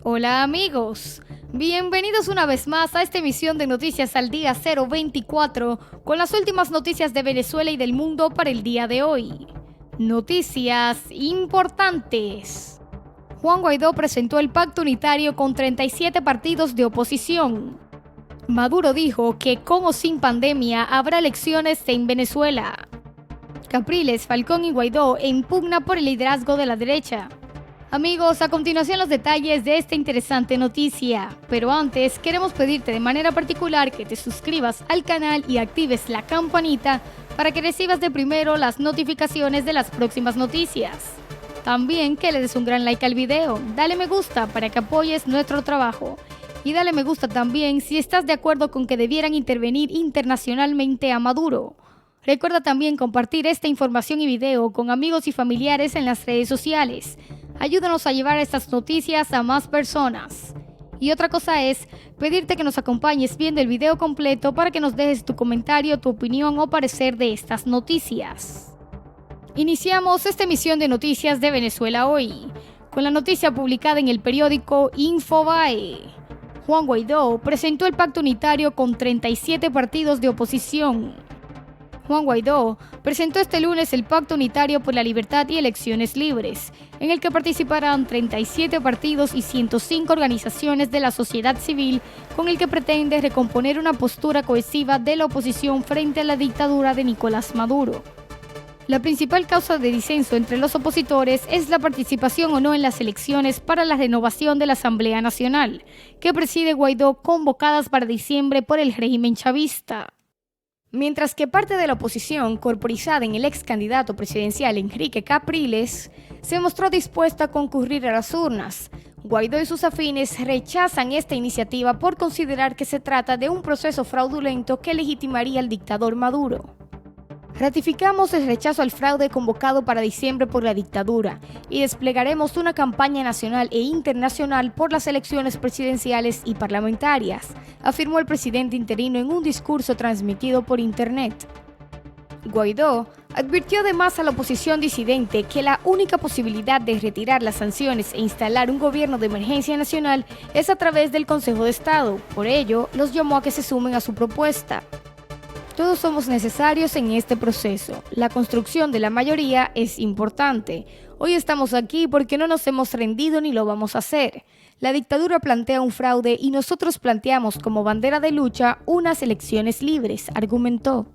Hola amigos, bienvenidos una vez más a esta emisión de Noticias al Día 024 con las últimas noticias de Venezuela y del mundo para el día de hoy. Noticias importantes. Juan Guaidó presentó el pacto unitario con 37 partidos de oposición. Maduro dijo que con o sin pandemia habrá elecciones en Venezuela. Capriles, Falcón y Guaidó en pugna por el liderazgo de la derecha. Amigos, a continuación los detalles de esta interesante noticia, pero antes queremos pedirte de manera particular que te suscribas al canal y actives la campanita para que recibas de primero las notificaciones de las próximas noticias. También que le des un gran like al video, dale me gusta para que apoyes nuestro trabajo y dale me gusta también si estás de acuerdo con que debieran intervenir internacionalmente a Maduro. Recuerda también compartir esta información y video con amigos y familiares en las redes sociales. Ayúdanos a llevar estas noticias a más personas. Y otra cosa es pedirte que nos acompañes viendo el video completo para que nos dejes tu comentario, tu opinión o parecer de estas noticias. Iniciamos esta emisión de Noticias de Venezuela hoy, con la noticia publicada en el periódico Infobae. Juan Guaidó presentó el pacto unitario con 37 partidos de oposición. Juan Guaidó presentó este lunes el Pacto Unitario por la Libertad y Elecciones Libres, en el que participarán 37 partidos y 105 organizaciones de la sociedad civil, con el que pretende recomponer una postura cohesiva de la oposición frente a la dictadura de Nicolás Maduro. La principal causa de disenso entre los opositores es la participación o no en las elecciones para la renovación de la Asamblea Nacional, que preside Guaidó, convocadas para diciembre por el régimen chavista. Mientras que parte de la oposición, corporizada en el ex candidato presidencial Enrique Capriles, se mostró dispuesta a concurrir a las urnas, Guaidó y sus afines rechazan esta iniciativa por considerar que se trata de un proceso fraudulento que legitimaría al dictador Maduro. Ratificamos el rechazo al fraude convocado para diciembre por la dictadura y desplegaremos una campaña nacional e internacional por las elecciones presidenciales y parlamentarias, afirmó el presidente interino en un discurso transmitido por internet. Guaidó advirtió además a la oposición disidente que la única posibilidad de retirar las sanciones e instalar un gobierno de emergencia nacional es a través del Consejo de Estado. Por ello, los llamó a que se sumen a su propuesta. Todos somos necesarios en este proceso. La construcción de la mayoría es importante. Hoy estamos aquí porque no nos hemos rendido ni lo vamos a hacer. La dictadura plantea un fraude y nosotros planteamos como bandera de lucha unas elecciones libres, argumentó.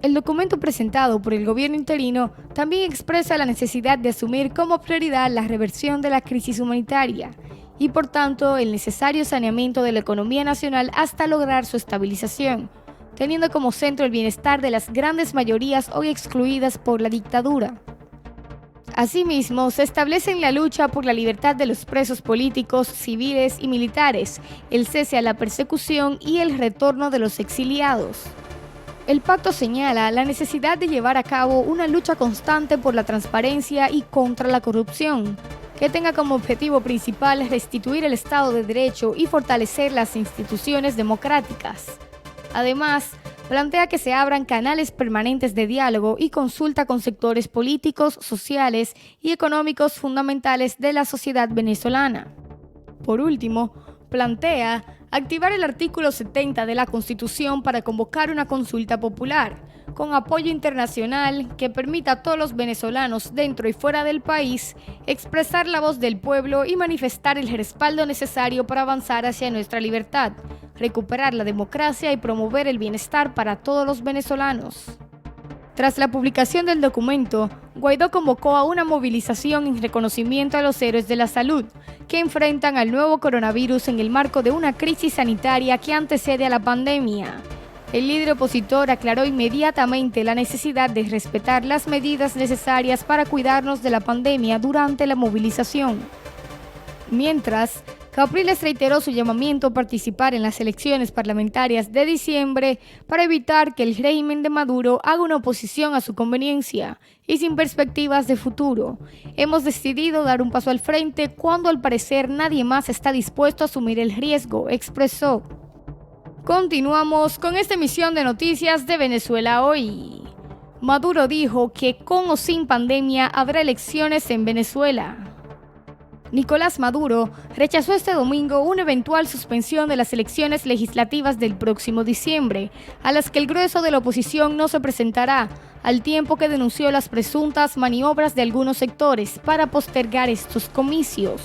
El documento presentado por el gobierno interino también expresa la necesidad de asumir como prioridad la reversión de la crisis humanitaria y, por tanto, el necesario saneamiento de la economía nacional hasta lograr su estabilización, teniendo como centro el bienestar de las grandes mayorías hoy excluidas por la dictadura. Asimismo, se establece en la lucha por la libertad de los presos políticos, civiles y militares, el cese a la persecución y el retorno de los exiliados. El pacto señala la necesidad de llevar a cabo una lucha constante por la transparencia y contra la corrupción, que tenga como objetivo principal restituir el Estado de Derecho y fortalecer las instituciones democráticas. Además, plantea que se abran canales permanentes de diálogo y consulta con sectores políticos, sociales y económicos fundamentales de la sociedad venezolana. Por último, plantea activar el artículo 70 de la Constitución para convocar una consulta popular, con apoyo internacional que permita a todos los venezolanos dentro y fuera del país expresar la voz del pueblo y manifestar el respaldo necesario para avanzar hacia nuestra libertad, recuperar la democracia y promover el bienestar para todos los venezolanos. Tras la publicación del documento, Guaidó convocó a una movilización en reconocimiento a los héroes de la salud, que enfrentan al nuevo coronavirus en el marco de una crisis sanitaria que antecede a la pandemia. El líder opositor aclaró inmediatamente la necesidad de respetar las medidas necesarias para cuidarnos de la pandemia durante la movilización. Mientras, Capriles reiteró su llamamiento a participar en las elecciones parlamentarias de diciembre para evitar que el régimen de Maduro haga una oposición a su conveniencia y sin perspectivas de futuro. Hemos decidido dar un paso al frente cuando al parecer nadie más está dispuesto a asumir el riesgo, expresó. Continuamos con esta emisión de Noticias de Venezuela hoy. Maduro dijo que con o sin pandemia habrá elecciones en Venezuela. Nicolás Maduro rechazó este domingo una eventual suspensión de las elecciones legislativas del próximo diciembre, a las que el grueso de la oposición no se presentará, al tiempo que denunció las presuntas maniobras de algunos sectores para postergar estos comicios.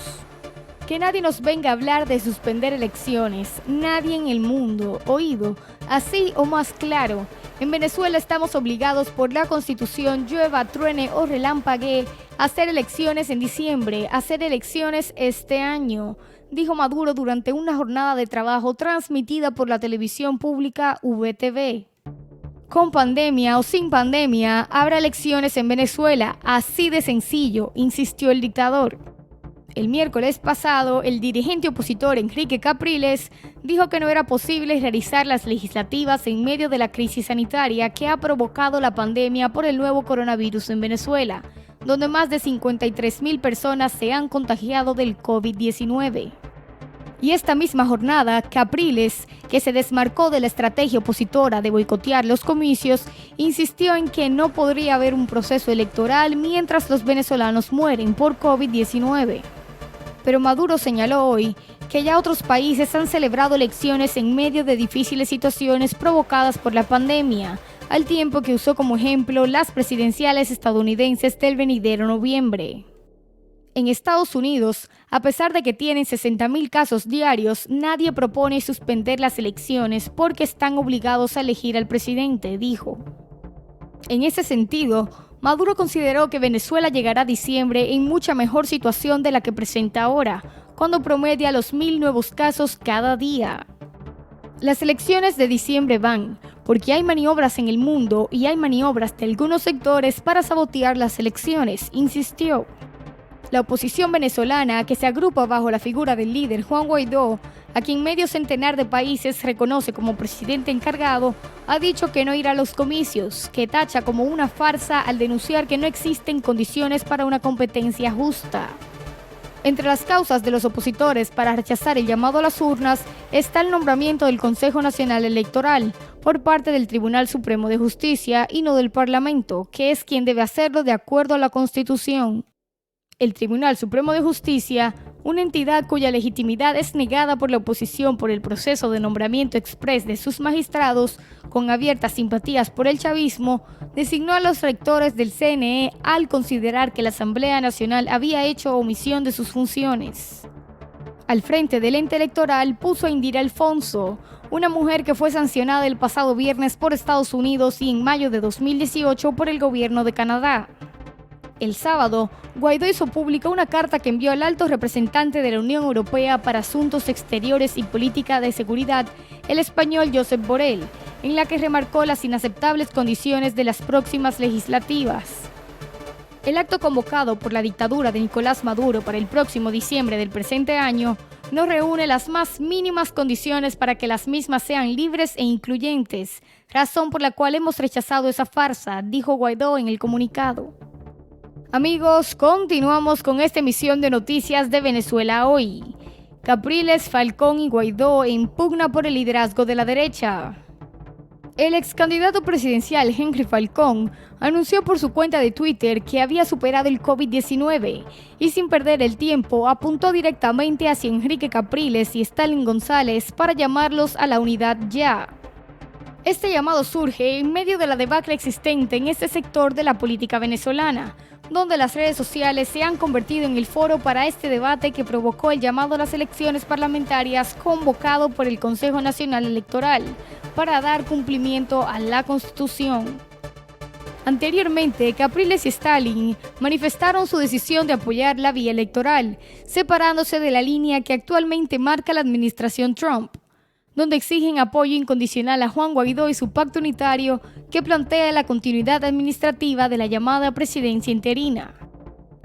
Que nadie nos venga a hablar de suspender elecciones, nadie en el mundo, oído, así o más claro. En Venezuela estamos obligados por la Constitución, llueva, truene o relampaguee, a hacer elecciones en diciembre, a hacer elecciones este año, dijo Maduro durante una jornada de trabajo transmitida por la televisión pública VTV. Con pandemia o sin pandemia, habrá elecciones en Venezuela, así de sencillo, insistió el dictador. El miércoles pasado, el dirigente opositor Enrique Capriles dijo que no era posible realizar las legislativas en medio de la crisis sanitaria que ha provocado la pandemia por el nuevo coronavirus en Venezuela, donde más de 53,000 personas se han contagiado del COVID-19. Y esta misma jornada, Capriles, que se desmarcó de la estrategia opositora de boicotear los comicios, insistió en que no podría haber un proceso electoral mientras los venezolanos mueren por COVID-19. Pero Maduro señaló hoy que ya otros países han celebrado elecciones en medio de difíciles situaciones provocadas por la pandemia, al tiempo que usó como ejemplo las presidenciales estadounidenses del venidero noviembre. En Estados Unidos, a pesar de que tienen 60,000 casos diarios, nadie propone suspender las elecciones porque están obligados a elegir al presidente, dijo. En ese sentido, Maduro consideró que Venezuela llegará a diciembre en mucha mejor situación de la que presenta ahora, cuando promedia los 1,000 nuevos casos cada día. Las elecciones de diciembre van, porque hay maniobras en el mundo y hay maniobras de algunos sectores para sabotear las elecciones, insistió. La oposición venezolana, que se agrupa bajo la figura del líder Juan Guaidó, a quien medio centenar de países reconoce como presidente encargado, ha dicho que no irá a los comicios, que tacha como una farsa al denunciar que no existen condiciones para una competencia justa. Entre las causas de los opositores para rechazar el llamado a las urnas está el nombramiento del Consejo Nacional Electoral por parte del Tribunal Supremo de Justicia y no del Parlamento, que es quien debe hacerlo de acuerdo a la Constitución. El Tribunal Supremo de Justicia, una entidad cuya legitimidad es negada por la oposición por el proceso de nombramiento exprés de sus magistrados, con abiertas simpatías por el chavismo, designó a los rectores del CNE al considerar que la Asamblea Nacional había hecho omisión de sus funciones. Al frente del ente electoral puso a Indira Alfonso, una mujer que fue sancionada el pasado viernes por Estados Unidos y en mayo de 2018 por el gobierno de Canadá. El sábado, Guaidó hizo pública una carta que envió al alto representante de la Unión Europea para Asuntos Exteriores y Política de Seguridad, el español Josep Borrell, en la que remarcó las inaceptables condiciones de las próximas legislativas. El acto convocado por la dictadura de Nicolás Maduro para el próximo diciembre del presente año no reúne las más mínimas condiciones para que las mismas sean libres e incluyentes, razón por la cual hemos rechazado esa farsa, dijo Guaidó en el comunicado. Amigos, continuamos con esta emisión de Noticias de Venezuela hoy. Capriles, Falcón y Guaidó en pugna por el liderazgo de la derecha. El ex candidato presidencial Henry Falcón anunció por su cuenta de Twitter que había superado el COVID-19 y sin perder el tiempo apuntó directamente hacia Enrique Capriles y Stalin González para llamarlos a la unidad ya. Este llamado surge en medio de la debacle existente en este sector de la política venezolana, donde las redes sociales se han convertido en el foro para este debate que provocó el llamado a las elecciones parlamentarias convocado por el Consejo Nacional Electoral para dar cumplimiento a la Constitución. Anteriormente, Capriles y Stalin manifestaron su decisión de apoyar la vía electoral, separándose de la línea que actualmente marca la administración Trump, donde exigen apoyo incondicional a Juan Guaidó y su pacto unitario que plantea la continuidad administrativa de la llamada presidencia interina.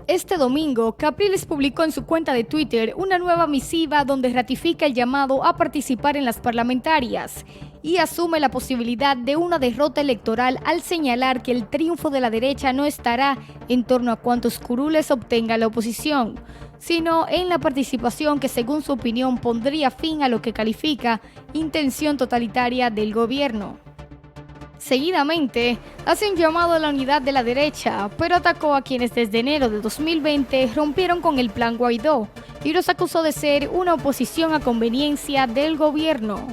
Este domingo, Capriles publicó en su cuenta de Twitter una nueva misiva donde ratifica el llamado a participar en las parlamentarias y asume la posibilidad de una derrota electoral al señalar que el triunfo de la derecha no estará en torno a cuántos curules obtenga la oposición, sino en la participación que según su opinión pondría fin a lo que califica intención totalitaria del gobierno. Seguidamente, hace un llamado a la unidad de la derecha, pero atacó a quienes desde enero de 2020 rompieron con el Plan Guaidó y los acusó de ser una oposición a conveniencia del gobierno.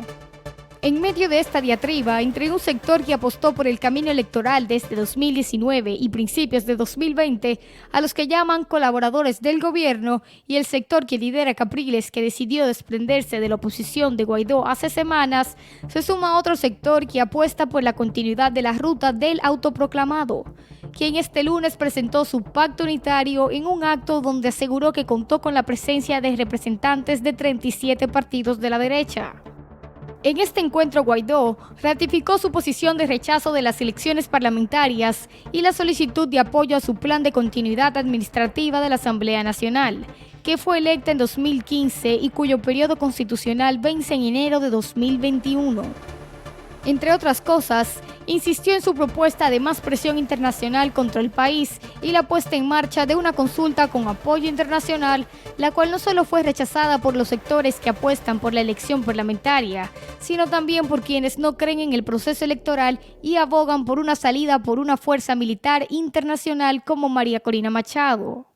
En medio de esta diatriba entre un sector que apostó por el camino electoral desde 2019 y principios de 2020, a los que llaman colaboradores del gobierno, y el sector que lidera Capriles, que decidió desprenderse de la oposición de Guaidó hace semanas, se suma otro sector que apuesta por la continuidad de la ruta del autoproclamado, quien este lunes presentó su pacto unitario en un acto donde aseguró que contó con la presencia de representantes de 37 partidos de la derecha. En este encuentro, Guaidó ratificó su posición de rechazo de las elecciones parlamentarias y la solicitud de apoyo a su plan de continuidad administrativa de la Asamblea Nacional, que fue electa en 2015 y cuyo periodo constitucional vence en enero de 2021. Entre otras cosas, insistió en su propuesta de más presión internacional contra el país y la puesta en marcha de una consulta con apoyo internacional, la cual no solo fue rechazada por los sectores que apuestan por la elección parlamentaria, sino también por quienes no creen en el proceso electoral y abogan por una salida por una fuerza militar internacional como María Corina Machado.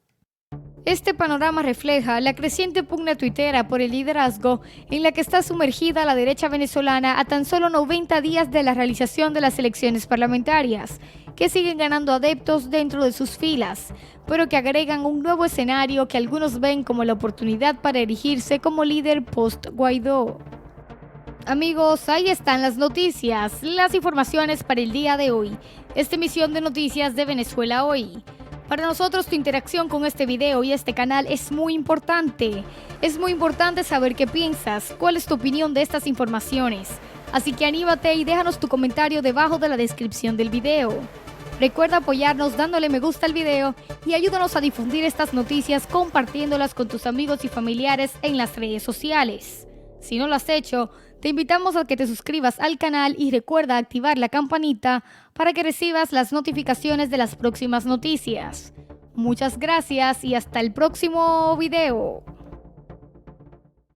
Este panorama refleja la creciente pugna tuitera por el liderazgo en la que está sumergida la derecha venezolana a tan solo 90 días de la realización de las elecciones parlamentarias, que siguen ganando adeptos dentro de sus filas, pero que agregan un nuevo escenario que algunos ven como la oportunidad para erigirse como líder post-Guaidó. Amigos, ahí están las noticias, las informaciones para el día de hoy. Esta emisión de Noticias de Venezuela Hoy. Para nosotros tu interacción con este video y este canal es muy importante. Es muy importante saber qué piensas, cuál es tu opinión de estas informaciones. Así que anímate y déjanos tu comentario debajo de la descripción del video. Recuerda apoyarnos dándole me gusta al video y ayúdanos a difundir estas noticias compartiéndolas con tus amigos y familiares en las redes sociales. Si no lo has hecho, te invitamos a que te suscribas al canal y recuerda activar la campanita para que recibas las notificaciones de las próximas noticias. Muchas gracias y hasta el próximo video.